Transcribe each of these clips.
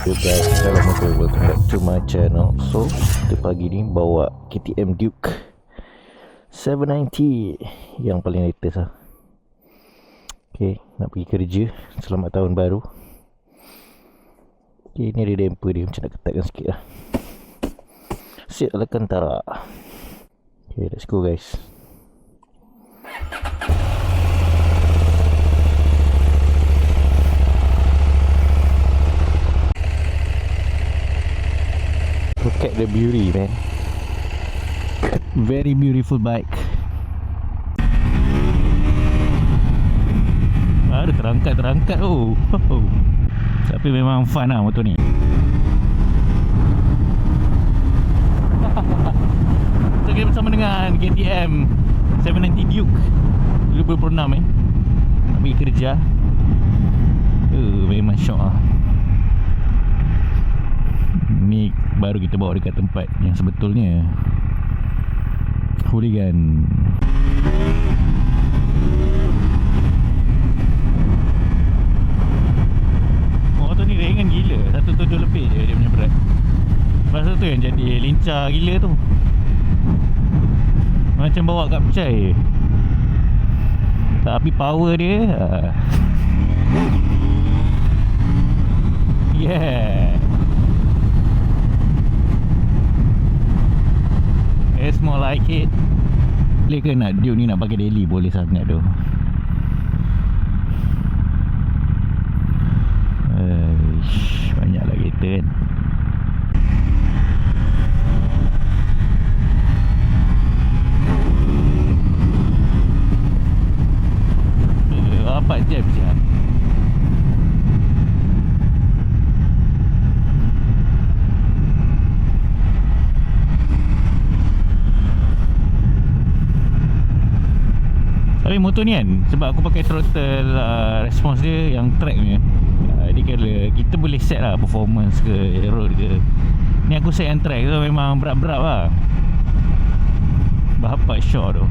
Yo guys, Assalamualaikum, welcome back to my channel. So, kita pagi ni bawa KTM Duke 790 yang paling latest lah. Okay, nak pergi kerja. Selamat tahun baru. Okay, ni ada damper dia, macam nak ketatkan sikit lah. Seat Alcantara. Okay, let's go guys. Look at the beauty, man. Very beautiful bike. Ada terangkat tu. Tapi memang fun lah motor ni. So kita bersama dengan KTM 790 Duke 2026 nak pergi kerja. Memang syok lah. Ni baru kita bawa dekat tempat yang sebetulnya Hooligan. Motor ni ringan gila, 1.7 lebih je dia punya berat. Masa tu yang jadi lincah gila tu. Macam bawa kat pecai. Tapi power dia yeah. It's more like it. Boleh ke nak Duke ni nak pakai daily? Boleh sangat tu. Banyak lah kereta kan. Apa jam je. Tapi motor ni kan, sebab aku pakai throttle response dia yang track ni, dia kira kita boleh set lah performance ke road ke. Ni aku set yang track tu memang berat-berat lah. Berapa shot tu.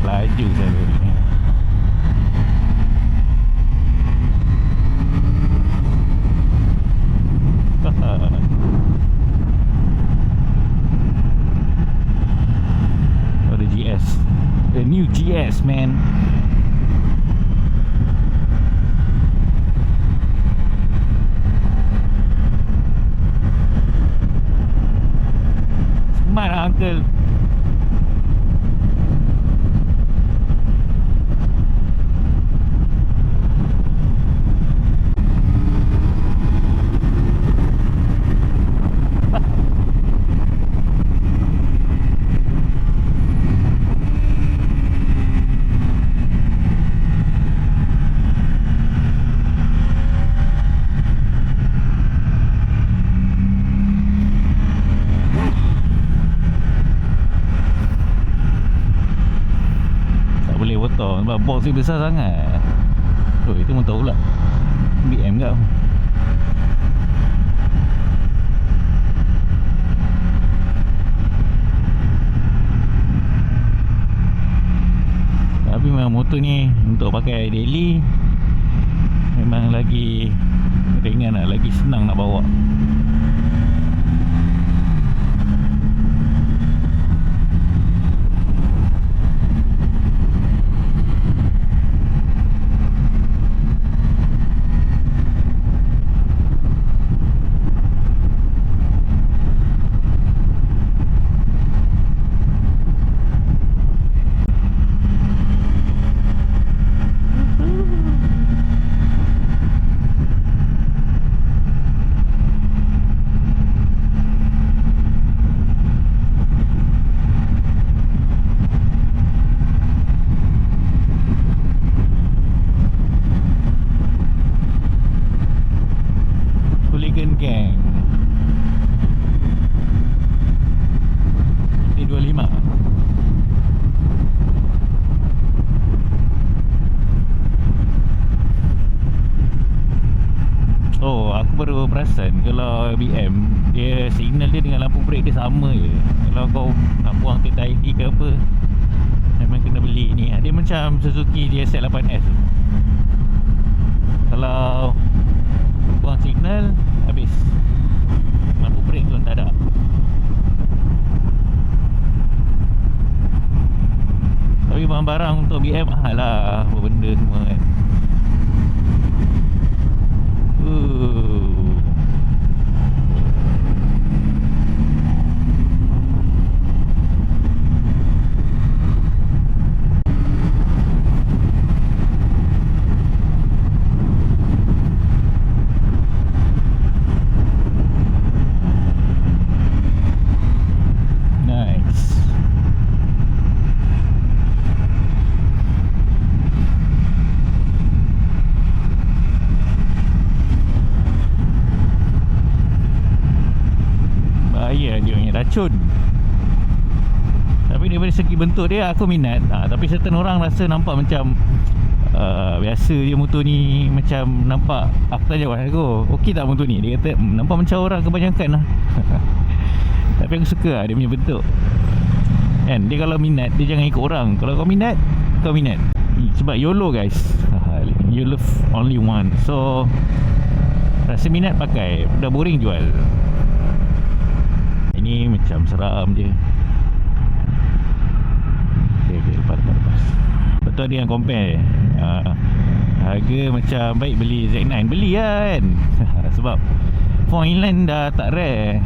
Laju saya ni. Oh, the GS, the new GS, man. Smart lah, uncle. Sebab box dia besar sangat. Itu motor pula BM kau. Tapi memang motor ni untuk pakai daily memang lagi ringan lah, lagi senang nak bawa. perasan kalau BM dia signal dia dengan lampu brake dia sama je. Kalau kau nak buang kereta ID ke apa, memang kena beli ni. Dia macam Suzuki DSL 8S tu. Kalau buang signal, habis. Lampu brake pun tak ada. Tapi barang-barang untuk BM mahal lah, apa benda semua kan. Racun. Tapi daripada segi bentuk dia aku minat. Tapi certain orang rasa nampak macam biasa je motor ni, macam nampak. Aku tanya aku, okey tak motor ni? Dia kata nampak macam orang kebanyakan lah. Tapi aku suka lah dia punya bentuk kan. Dia kalau minat, dia jangan ikut orang. Kalau kau minat, kau minat. Sebab YOLO guys. You live only one. So rasa minat pakai, dah boring jual. Ini macam seram je. Okay, lepas. Betul dia yang compare. Harga macam baik beli Z9. Beli lah kan. Sebab 4 inline dah tak rare.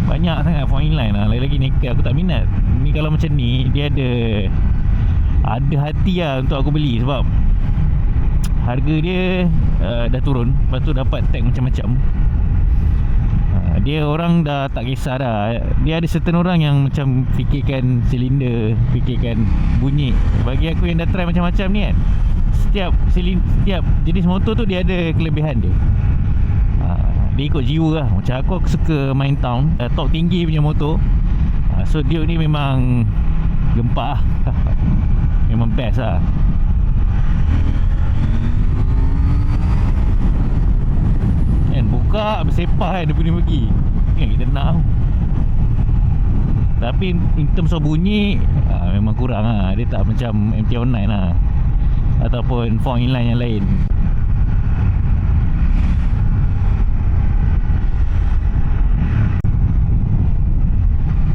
Banyak sangat 4 inline lah. Lagi-lagi naked aku tak minat. Ni kalau macam ni, dia ada hati lah untuk aku beli. Sebab harga dia dah turun. Lepas tu dapat tag macam-macam. Dia orang dah tak kisah dah. Dia ada certain orang yang macam fikirkan silinder, fikirkan bunyi. Bagi aku yang dah try macam-macam ni kan, setiap jenis motor tu dia ada kelebihan dia. Dia ikut jiwa lah. Macam aku suka main town, torque tinggi punya motor. So Duke ni memang gempak lah. Memang best lah. Buka bersepah kan dia punya pergi kan, kita nak. Tapi in terms of bunyi memang kurang lah. Dia tak macam MT-09 lah, ataupun 4 inline yang lain.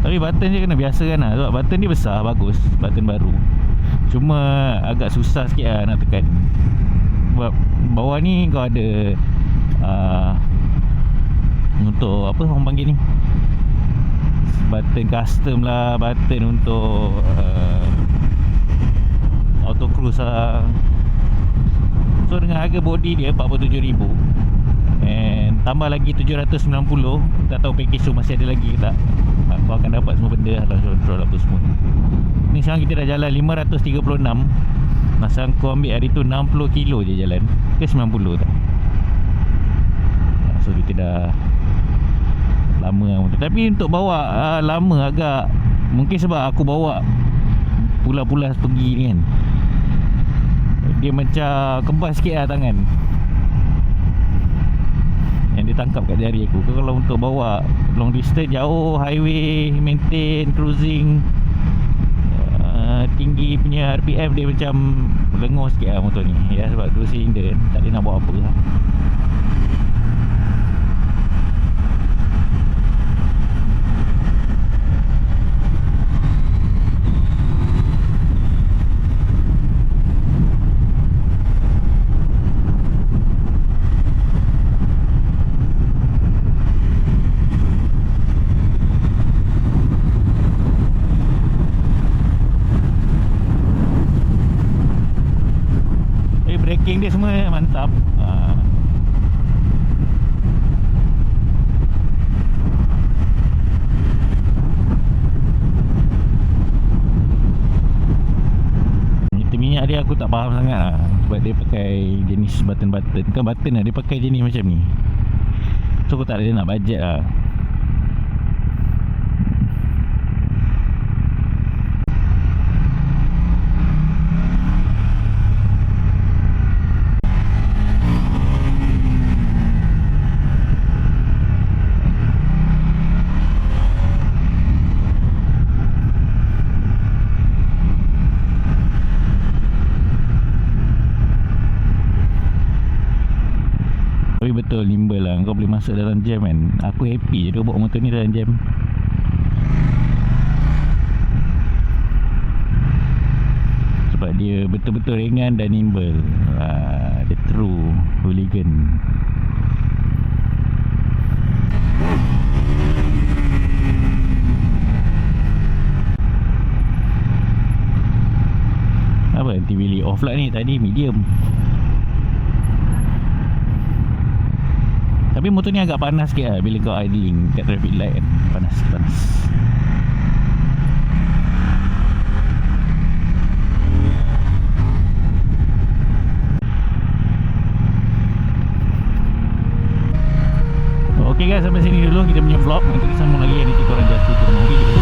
Tapi button je kena biasa kan lah. Sebab button dia besar, bagus, button baru. Cuma agak susah sikit lah nak tekan. Sebab bawah ni kau ada untuk apa orang panggil ni, button custom lah, button untuk auto cruise lah. So dengan harga body dia 47,000 and tambah lagi 790, tak tahu package tu masih ada lagi ke tak. Kau akan dapat semua benda lah, control apa semua. Ni sekarang kita dah jalan 536. Masa kau ambil hari tu 60 kilo je jalan ke 90 tak. So kita dah lama lah. Tapi untuk bawa lama agak. Mungkin sebab aku bawa pulas-pulas pergi ni kan, dia macam kebas sikit lah tangan yang dia tangkap kat jari aku. Kalau untuk bawa long distance jauh, highway, maintain, cruising, tinggi punya RPM dia macam lengur sikit lah motor ni ya. Sebab 2 silinder tak ada nak buat apa lah. Braking dia semua mantap. Minyak dia aku tak faham sangat lah. Sebab dia pakai jenis button-button. Bukan button lah, dia pakai jenis macam ni. So aku tak ada nak budget lah. Tapi betul nimble lah, kau boleh masuk dalam jam kan. Aku happy je dia bawa motor ni dalam jam. Sebab dia betul-betul ringan dan nimble. Dia true hooligan. Apa nanti pilih off lah ni, tadi medium. Tapi motor ni agak panas sikit lah bila kau idling kat traffic light kan. Panas. Okay guys, sampai sini dulu kita punya vlog. Nanti kita sambung lagi. Nanti korang just ikuti video